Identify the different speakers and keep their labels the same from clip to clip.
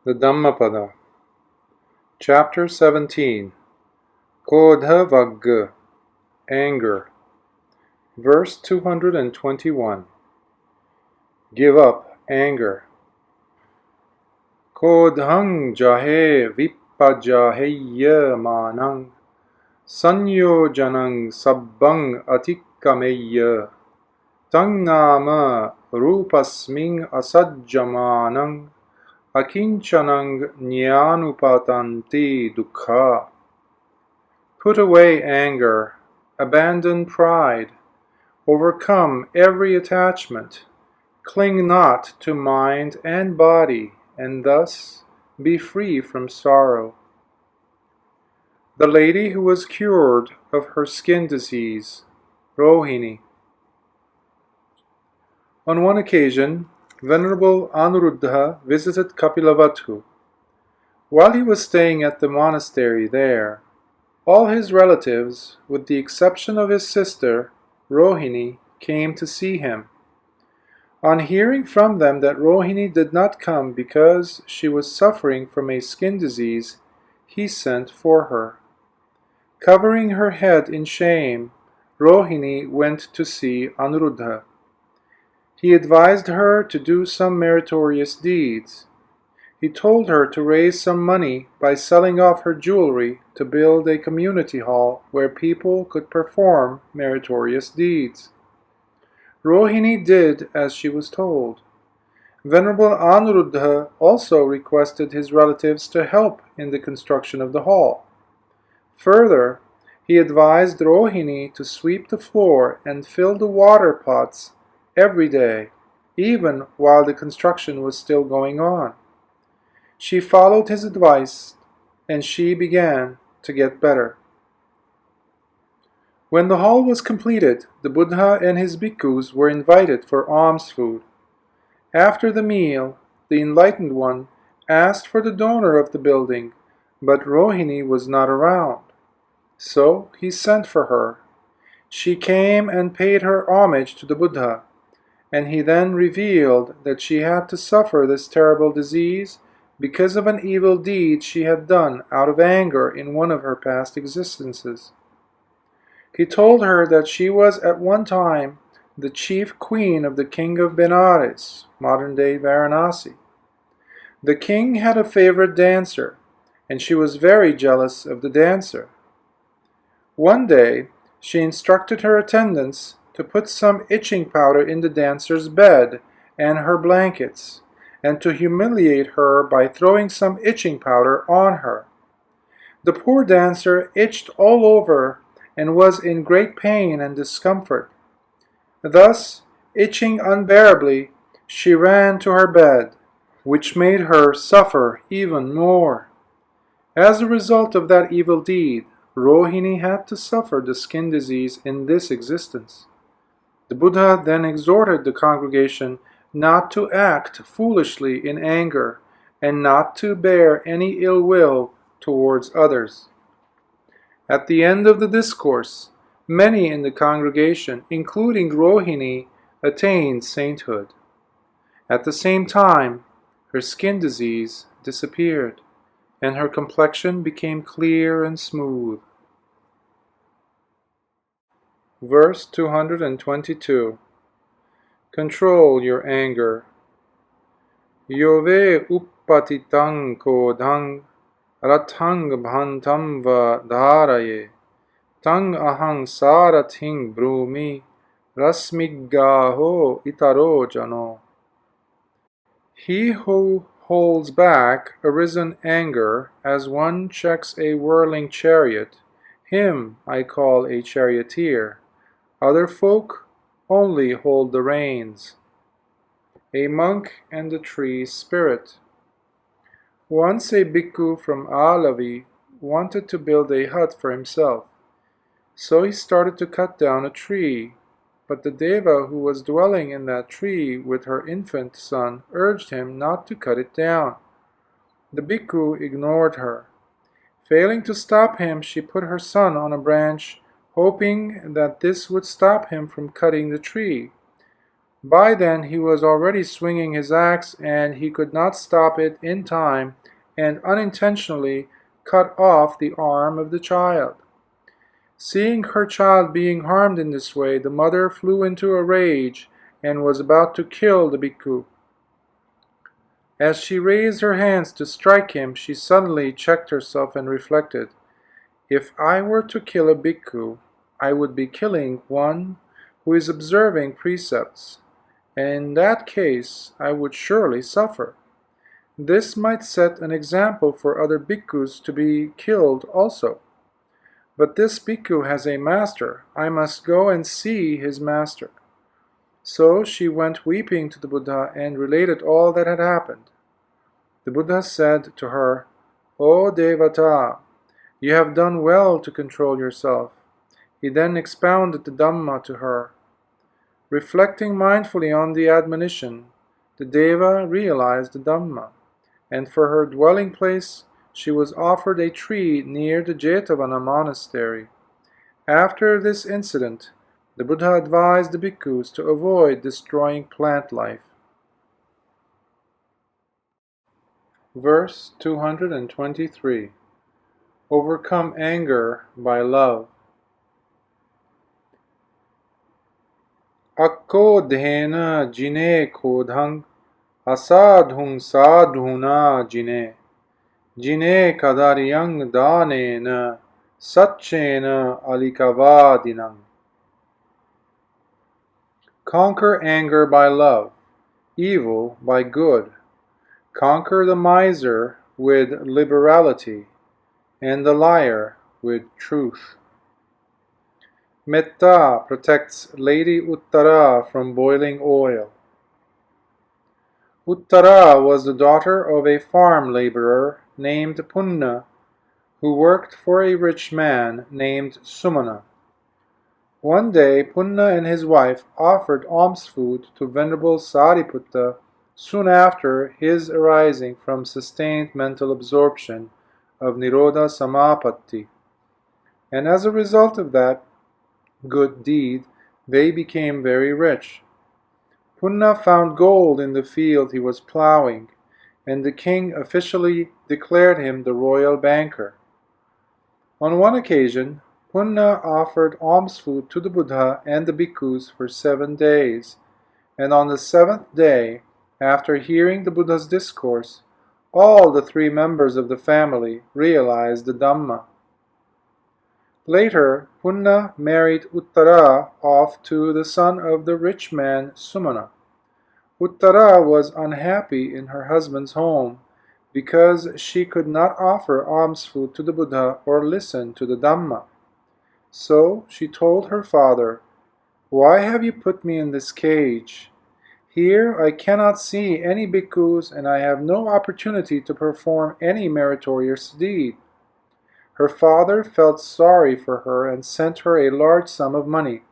Speaker 1: The Dhammapada, Chapter 17, Kodha Vagga, Anger, Verse 221. Give up anger. Kodhang jahe vipajaheya manang, sanyojanang sabbang atikameya, tang nama rupasming asajjamanang, akinchanang jnanupatanti dukkha. Put away anger, abandon pride, overcome every attachment, cling not to mind and body, and thus be free from sorrow. The lady who was cured of her skin disease, Rohini. On one occasion, Venerable Anuruddha visited Kapilavatthu. While he was staying at the monastery there, all his relatives, with the exception of his sister, Rohini, came to see him. On hearing from them that Rohini did not come because she was suffering from a skin disease, he sent for her. Covering her head in shame, Rohini went to see Anuruddha. He advised her to do some meritorious deeds. He told her to raise some money by selling off her jewelry to build a community hall where people could perform meritorious deeds. Rohini did as she was told. Venerable Anuruddha also requested his relatives to help in the construction of the hall. Further, he advised Rohini to sweep the floor and fill the water pots every day, even while the construction was still going on. She followed his advice, and she began to get better. When the hall was completed, the Buddha and his bhikkhus were invited for alms food. After the meal, the enlightened one asked for the donor of the building, but Rohini was not around. So he sent for her. She came and paid her homage to the Buddha, and he then revealed that she had to suffer this terrible disease because of an evil deed she had done out of anger in one of her past existences. He told her that she was at one time the chief queen of the king of Benares, modern-day Varanasi. The king had a favorite dancer, and she was very jealous of the dancer. One day, she instructed her attendants to put some itching powder in the dancer's bed and her blankets, and to humiliate her by throwing some itching powder on her. The poor dancer itched all over and was in great pain and discomfort. Thus, itching unbearably, she ran to her bed, which made her suffer even more. As a result of that evil deed, Rohini had to suffer the skin disease in this existence. The Buddha then exhorted the congregation not to act foolishly in anger and not to bear any ill will towards others. At the end of the discourse, many in the congregation, including Rohini, attained sainthood. At the same time, her skin disease disappeared, and her complexion became clear and smooth. Verse 222. Control your anger. Yove uppatitang kodhang rathang bhantam va dharaye tang ahang sarathing brumi rasmiggaho itaro jano. He who holds back arisen anger as one checks a whirling chariot, him I call a charioteer. Other folk only hold the reins. A monk and the tree spirit. Once a bhikkhu from Alavi wanted to build a hut for himself. So he started to cut down a tree, but the deva who was dwelling in that tree with her infant son urged him not to cut it down. The bhikkhu ignored her. Failing to stop him, she put her son on a branch, hoping that this would stop him from cutting the tree. By then he was already swinging his axe, and he could not stop it in time, and unintentionally cut off the arm of the child. Seeing her child being harmed in this way, the mother flew into a rage and was about to kill the bhikkhu. As she raised her hands to strike him, she suddenly checked herself and reflected, "If I were to kill a bhikkhu, I would be killing one who is observing precepts, and in that case I would surely suffer. This might set an example for other bhikkhus to be killed also. But this bhikkhu has a master. I must go and see his master." So she went weeping to the Buddha and related all that had happened. The Buddha said to her, "O Devata, you have done well to control yourself." He then expounded the Dhamma to her. Reflecting mindfully on the admonition, the Deva realized the Dhamma, and for her dwelling place she was offered a tree near the Jetavana monastery. After this incident, the Buddha advised the bhikkhus to avoid destroying plant life. Verse 223. Overcome anger by love. Akkodhena jine kodhang asadhung sadhuna jine jine kadaryang danena satchena alikavadinam. Conquer anger by love, evil by good. Conquer the miser with liberality, and the liar with truth. Metta protects Lady Uttara from boiling oil. Uttara was the daughter of a farm laborer named Punna, who worked for a rich man named Sumana. One day, Punna and his wife offered alms food to Venerable Sariputta soon after his arising from sustained mental absorption of Nirodha Samapatti, and as a result of that good deed, they became very rich. Punna found gold in the field he was plowing, and the king officially declared him the royal banker. On one occasion, Punna offered alms food to the Buddha and the bhikkhus for 7 days, and on the 7th day, after hearing the Buddha's discourse, all the 3 members of the family realized the Dhamma. Later, Punna married Uttara off to the son of the rich man Sumana. Uttara was unhappy in her husband's home because she could not offer alms food to the Buddha or listen to the Dhamma. So she told her father, "Why have you put me in this cage? Here I cannot see any bhikkhus, and I have no opportunity to perform any meritorious deed." Her father felt sorry for her and sent her a large sum of money.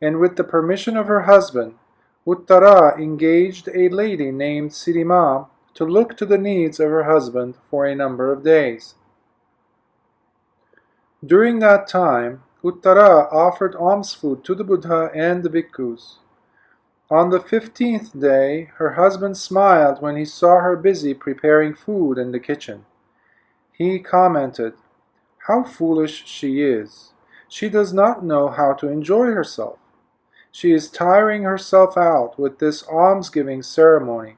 Speaker 1: And with the permission of her husband, Uttara engaged a lady named Sirima to look to the needs of her husband for a number of days. During that time, Uttara offered alms food to the Buddha and the bhikkhus. On the 15th day, her husband smiled when he saw her busy preparing food in the kitchen. He commented, "How foolish she is! She does not know how to enjoy herself. She is tiring herself out with this almsgiving ceremony."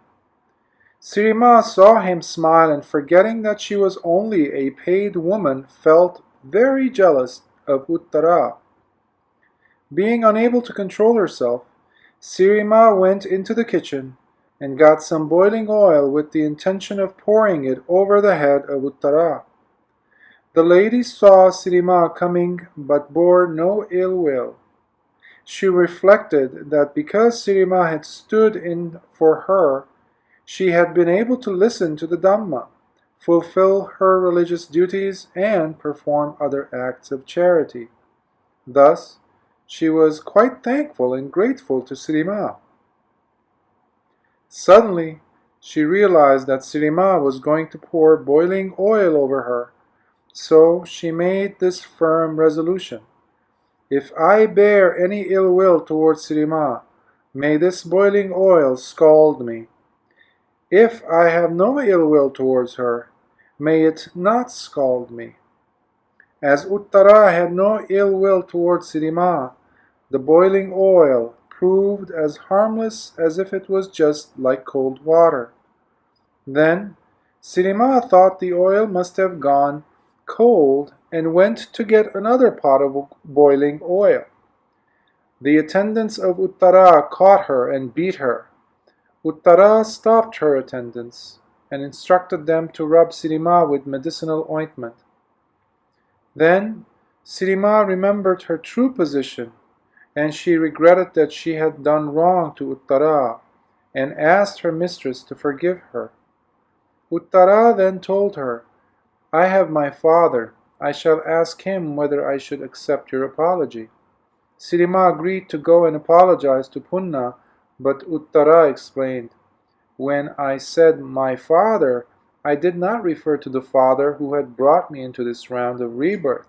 Speaker 1: Sirima saw him smile and, forgetting that she was only a paid woman, felt very jealous of Uttara. Being unable to control herself, Sirima went into the kitchen and got some boiling oil with the intention of pouring it over the head of Uttara. The lady saw Sirima coming but bore no ill will. She reflected that because Sirima had stood in for her, she had been able to listen to the Dhamma, fulfill her religious duties, and perform other acts of charity. Thus, she was quite thankful and grateful to Sirima. Suddenly, she realized that Sirima was going to pour boiling oil over her, so she made this firm resolution: "If I bear any ill will towards Sirima, May this boiling oil scald me. If I have no ill will towards her, may it not scald me. As Uttara had no ill will towards Sirima, the boiling oil proved as harmless as if it was just like cold water. Then Sirima thought the oil must have gone cold and went to get another pot of boiling oil. The attendants of Uttara caught her and beat her. Uttara stopped her attendants and instructed them to rub Sirima with medicinal ointment. Then Sirima remembered her true position, and she regretted that she had done wrong to Uttara, and asked her mistress to forgive her. Uttara then told her, "I have my father. I shall ask him whether I should accept your apology." Sirima agreed to go and apologize to Punna, but Uttara explained, "When I said my father, I did not refer to the father who had brought me into this round of rebirth.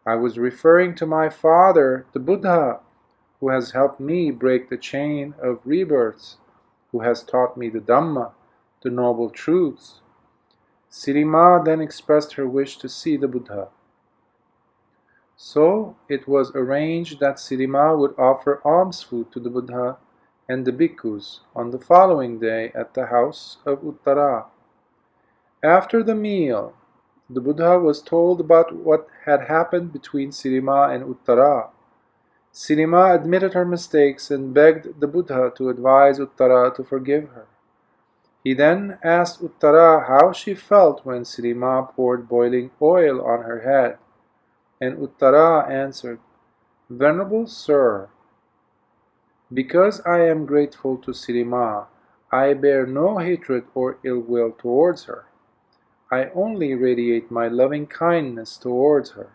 Speaker 1: I was referring to my father, the Buddha, who has helped me break the chain of rebirths, who has taught me the Dhamma, the noble truths." Sirima then expressed her wish to see the Buddha. So it was arranged that Sirima would offer alms food to the Buddha and the bhikkhus on the following day at the house of Uttara. After the meal, the Buddha was told about what had happened between Sirima and Uttara. Sirima admitted her mistakes and begged the Buddha to advise Uttara to forgive her. He then asked Uttara how she felt when Sirima poured boiling oil on her head, and Uttara answered, "Venerable Sir, because I am grateful to Sirima, I bear no hatred or ill will towards her. I only radiate my loving kindness towards her."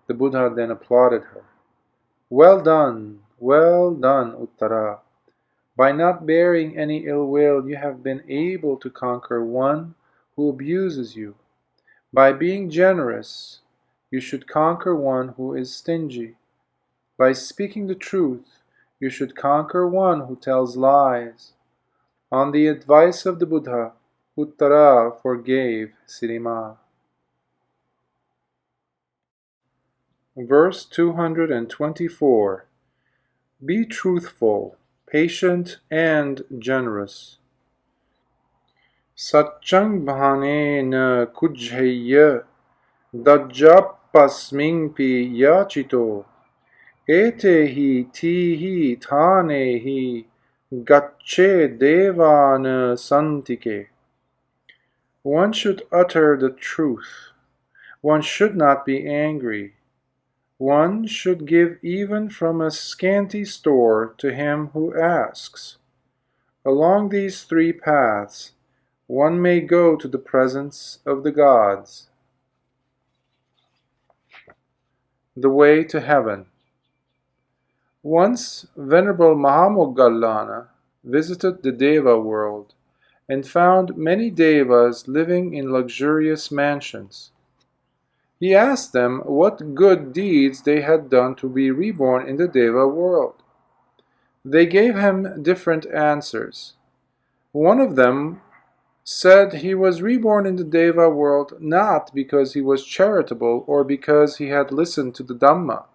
Speaker 1: The Buddha then applauded her. Well done, Uttara. By not bearing any ill will, you have been able to conquer one who abuses you. By being generous, you should conquer one who is stingy. By speaking the truth, you should conquer one who tells lies. On the advice of the Buddha, Uttara forgave Sirima. Verse 224. Be truthful, patient, and generous. Satchang bhane na kujheya dajjapasmingpi yachito ete hi thane hi gacche devana santike. One should utter the truth. One should not be angry. One should give even from a scanty store to him who asks. Along these three paths, one may go to the presence of the gods. The way to heaven. Once Venerable Mahamoggallana visited the Deva world and found many Devas living in luxurious mansions. He asked them what good deeds they had done to be reborn in the Deva world. They gave him different answers. One of them said he was reborn in the Deva world not because he was charitable or because he had listened to the Dhamma,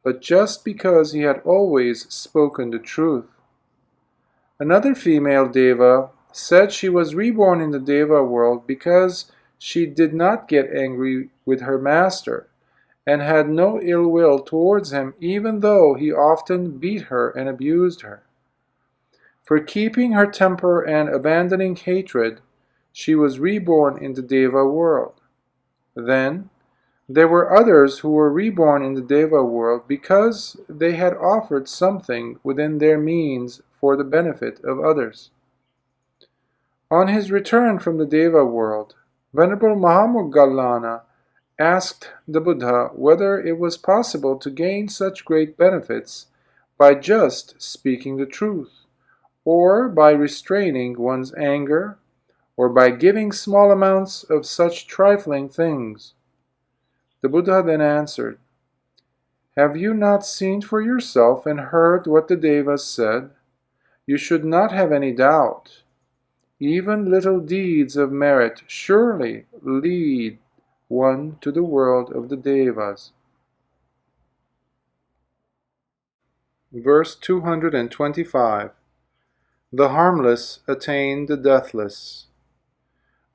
Speaker 1: but just because he had always spoken the truth. Another female Deva said she was reborn in the Deva world because she did not get angry with her master and had no ill will towards him even though he often beat her and abused her. For keeping her temper and abandoning hatred, she was reborn in the Deva world. Then there were others who were reborn in the Deva world because they had offered something within their means for the benefit of others. On his return from the Deva world, Venerable Mahamoggallana asked the Buddha whether it was possible to gain such great benefits by just speaking the truth, or by restraining one's anger, or by giving small amounts of such trifling things. The Buddha then answered, Have you not seen for yourself and heard what the Devas said? You should not have any doubt. Even little deeds of merit surely lead one to the world of the Devas. Verse 225. The harmless attain the deathless.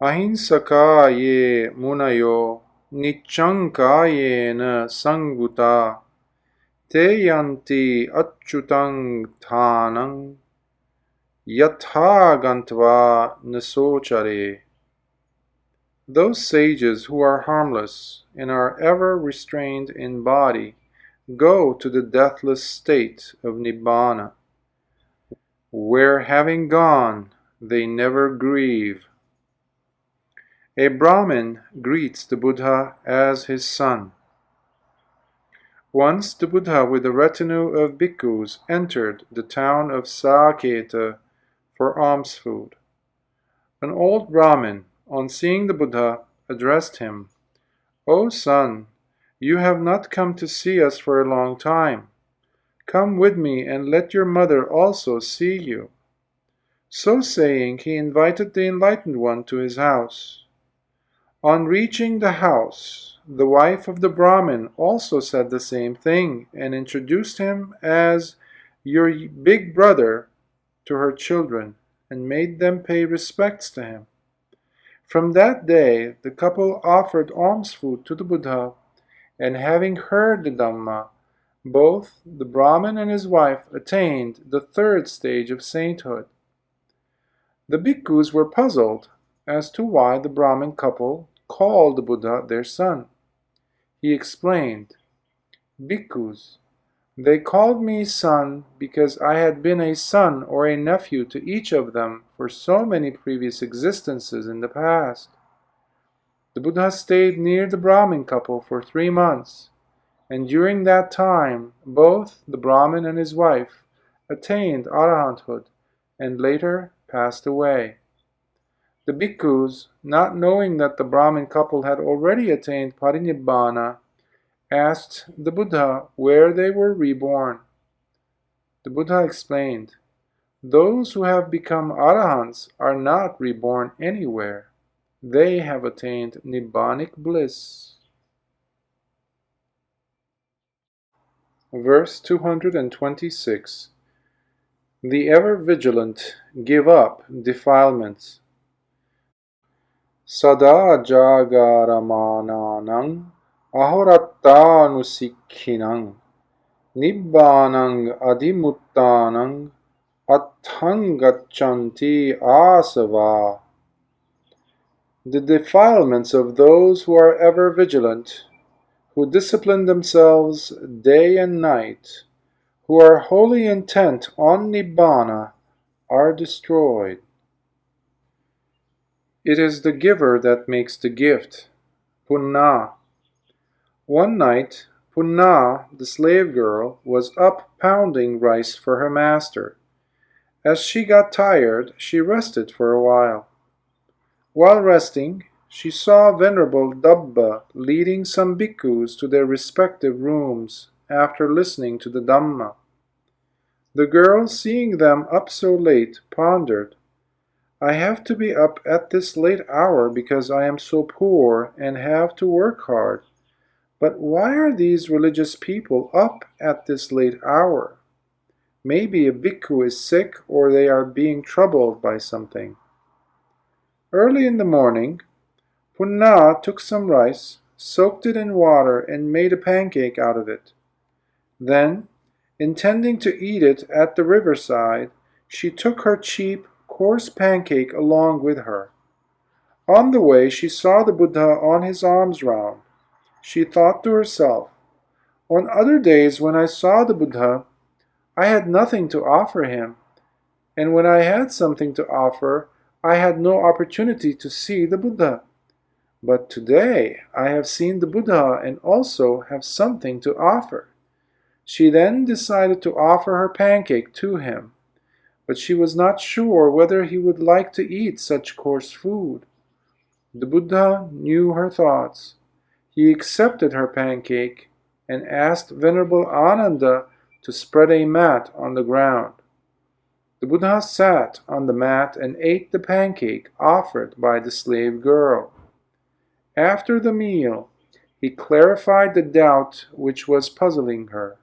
Speaker 1: Ahinsaka ye munayo nichankayena sanguta te yanti achyutang thanang yatha gantva nasochare. Those sages who are harmless and are ever restrained in body go to the deathless state of Nibbana, where having gone, they never grieve. A Brahmin greets the Buddha as his son. Once the Buddha with a retinue of bhikkhus entered the town of Saketa for alms food. An old Brahmin, on seeing the Buddha, addressed him, "O son, you have not come to see us for a long time. Come with me and let your mother also see you." So saying, he invited the enlightened one to his house. On reaching the house, the wife of the Brahmin also said the same thing and introduced him as your big brother to her children and made them pay respects to him. From that day, the couple offered alms food to the Buddha, and having heard the Dhamma, both the Brahmin and his wife attained the third stage of sainthood. The bhikkhus were puzzled as to why the Brahmin couple called the Buddha their son. He explained, "Bhikkhus, they called me son because I had been a son or a nephew to each of them for so many previous existences in the past." The Buddha stayed near the Brahmin couple for 3 months, and during that time both the Brahmin and his wife attained arahanthood and later passed away. The bhikkhus, not knowing that the Brahmin couple had already attained parinibbana, asked the Buddha where they were reborn. The Buddha explained, "Those who have become arahants are not reborn anywhere. They have attained nibbanic bliss." Verse 226. The ever vigilant give up defilements. Sada jagaramananang ahorattanusikhinang nibbanang adhimuttanang attangachanti asava. The defilements of those who are ever vigilant, who discipline themselves day and night, who are wholly intent on Nibbana, are destroyed. It is the giver that makes the gift. Punna. One night, Punna, the slave girl, was up pounding rice for her master. As she got tired, she rested for a while. While resting, she saw Venerable Dabba leading some bhikkhus to their respective rooms after listening to the Dhamma. The girl, seeing them up so late, pondered, "I have to be up at this late hour because I am so poor and have to work hard. But why are these religious people up at this late hour? Maybe a bhikkhu is sick or they are being troubled by something." Early in the morning, Punna took some rice, soaked it in water, and made a pancake out of it. Then, intending to eat it at the riverside, she took her cheap, coarse pancake along with her. On the way, she saw the Buddha on his alms round. She thought to herself, "On other days when I saw the Buddha, I had nothing to offer him, and when I had something to offer, I had no opportunity to see the Buddha. But today I have seen the Buddha and also have something to offer." She then decided to offer her pancake to him, but she was not sure whether he would like to eat such coarse food. The Buddha knew her thoughts. He accepted her pancake and asked Venerable Ananda to spread a mat on the ground. The Buddha sat on the mat and ate the pancake offered by the slave girl. After the meal, he clarified the doubt which was puzzling her.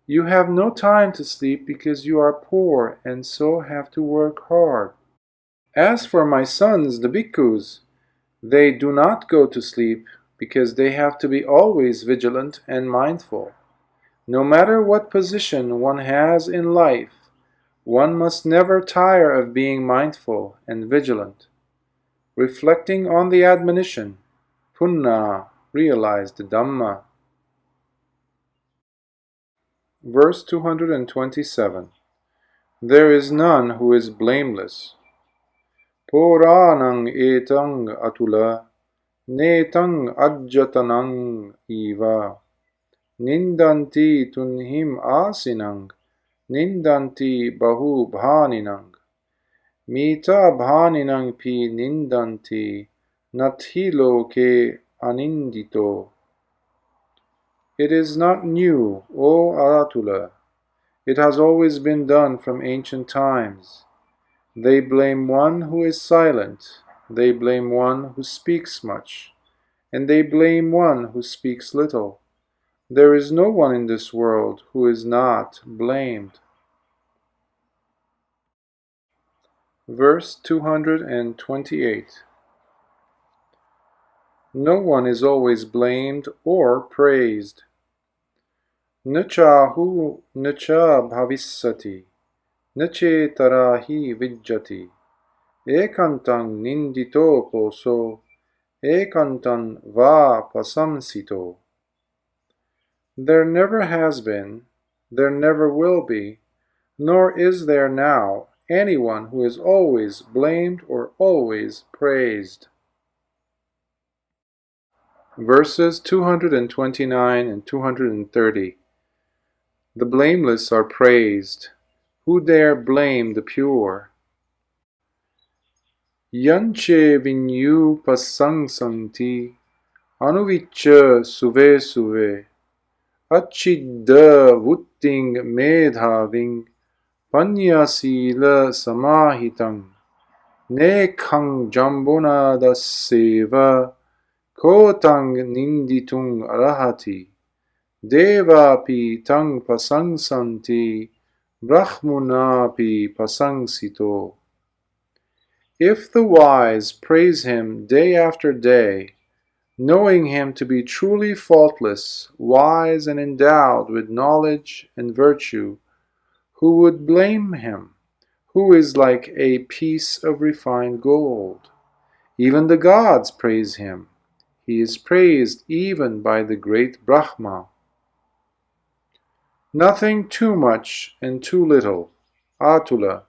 Speaker 1: You have no time to sleep because you are poor and so have to work hard. As for my sons, the bhikkhus, they do not go to sleep because they have to be always vigilant and mindful. No matter what position one has in life, one must never tire of being mindful and vigilant. Reflecting on the admonition, Punna realized the Dhamma. Verse 227. There is none who is blameless. Puranang etang atula, netang ajjatanang eva, nindanti tunhim asinang, nindanti bahu bhaninang, mita bhaninang pi nindanti, nathilo ke anindito. It is not new, O Aratula. It has always been done from ancient times. They blame one who is silent, they blame one who speaks much, and they blame one who speaks little. There is no one in this world who is not blamed. Verse 228. No one is always blamed or praised. Nachahu nacha bhavissati, nache tarahi vijjati, ekantang nindito poso, ekantan va pasamsito. There never has been, there never will be, nor is there now anyone who is always blamed or always praised. Verses 229 and 230. The blameless are praised. Who dare blame the pure? Yanche vinyu pasangsanti, anuvicha suve suve, achidda vutting medhaving, panyasila samahitang, nekhang jambonada seva, kotang ninditung arahati, devapi tang pasangsanti, brahmunapi pasangsito. If the wise praise him day after day, knowing him to be truly faultless, wise and endowed with knowledge and virtue, who would blame him, who is like a piece of refined gold? Even the gods praise him. He is praised even by the great Brahma. Nothing too much and too little. Atula.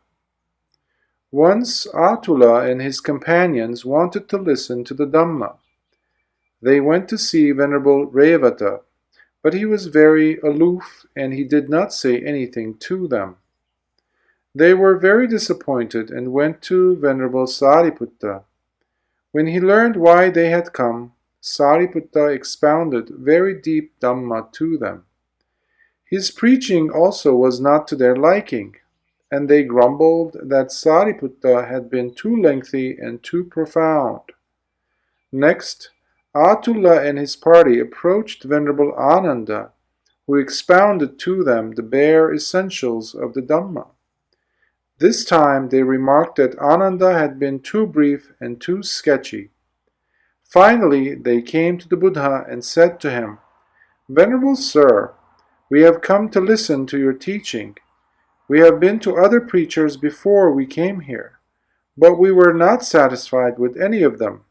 Speaker 1: Once Atula and his companions wanted to listen to the Dhamma. They went to see Venerable Revata, but he was very aloof and he did not say anything to them. They were very disappointed and went to Venerable Sariputta. When he learned why they had come, Sariputta expounded very deep Dhamma to them. His preaching also was not to their liking, and they grumbled that Sariputta had been too lengthy and too profound. Next, Atula and his party approached Venerable Ananda, who expounded to them the bare essentials of the Dhamma. This time they remarked that Ananda had been too brief and too sketchy. Finally, they came to the Buddha and said to him, Venerable Sir, we have come to listen to your teaching. We have been to other preachers before we came here, but we were not satisfied with any of them.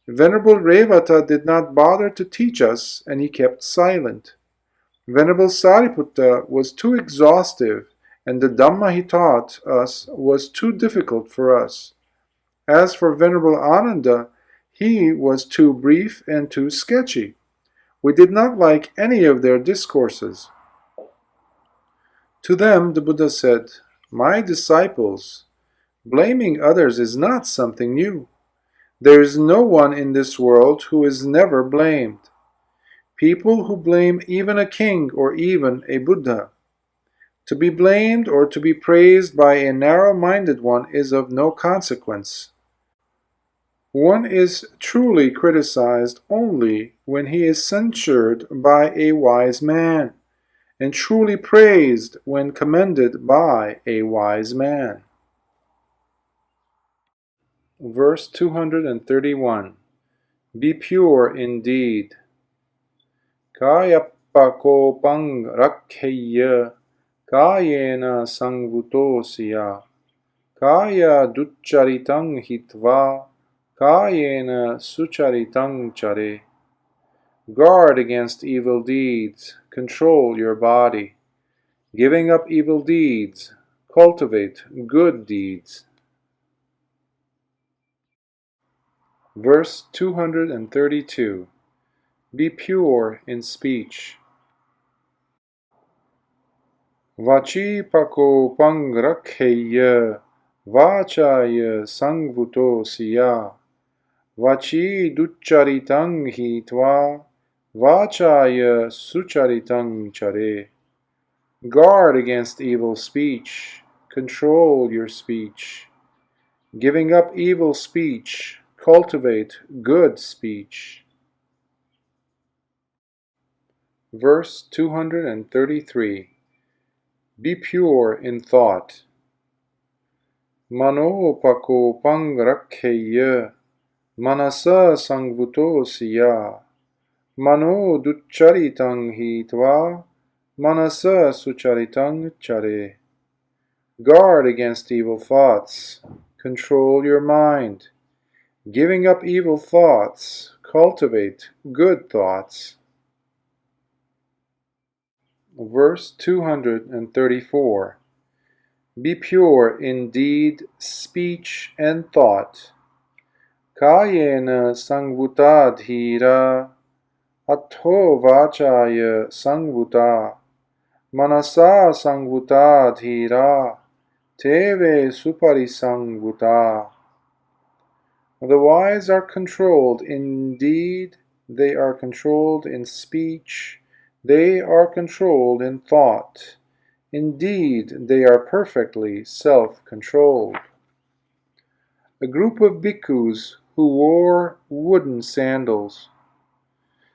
Speaker 1: Venerable Revata did not bother to teach us, and he kept silent. Venerable Sariputta was too exhaustive, and the Dhamma he taught us was too difficult for us. As for Venerable Ananda, he was too brief and too sketchy. We did not like any of their discourses. To them the Buddha said, My disciples, blaming others is not something new. There is no one in this world who is never blamed. people who blame even a king or even a Buddha. To be blamed or to be praised by a narrow-minded one is of no consequence. One is truly criticized only when he is censured by a wise man, and truly praised when commended by a wise man. Verse 231. Be pure indeed. Kayapakopang rakheya kayena sangvutosya kaya duccharitang hitva kayena sucharitang chare. Guard against evil deeds, control your body. Giving up evil deeds, cultivate good deeds. Verse 232. Be pure in speech. Vachi pako pangrakheya vachaya sangvuto siya vachi duccharitang hitva vachaya sucharitang chare. Guard against evil speech, control your speech. Giving up evil speech, cultivate good speech. Verse 233. Be pure in thought. Mano pako pangrakheya manasa sangvuto siya mano duccharitang hitva manasa sucharitang chare. Guard against evil thoughts. Control your mind. Giving up evil thoughts, cultivate good thoughts. Verse 234. Be pure in deed, speech, and thought. Kayena sangvutadhira atho vachaya sangvuta manasa sangvutadhira teve suparisangvuta. The wise are controlled in deed, they are controlled in speech, they are controlled in thought. Indeed, they are perfectly self-controlled. A group of bhikkhus who wore wooden sandals.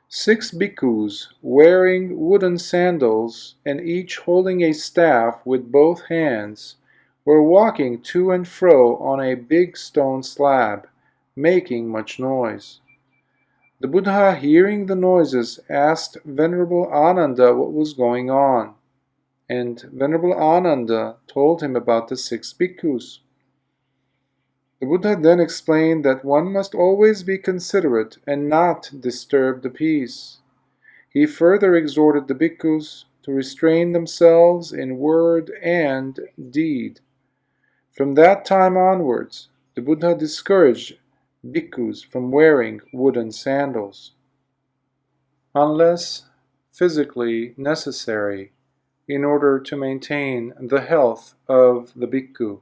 Speaker 1: 6 bhikkhus wearing wooden sandals and each holding a staff with both hands were walking to and fro on a big stone slab, making much noise. The Buddha, hearing the noises, asked Venerable Ananda what was going on, and Venerable Ananda told him about the 6 bhikkhus. The Buddha then explained that one must always be considerate and not disturb the peace. He further exhorted the bhikkhus to restrain themselves in word and deed. From that time onwards, the Buddha discouraged bhikkhus from wearing wooden sandals, unless physically necessary, in order to maintain the health of the bhikkhu.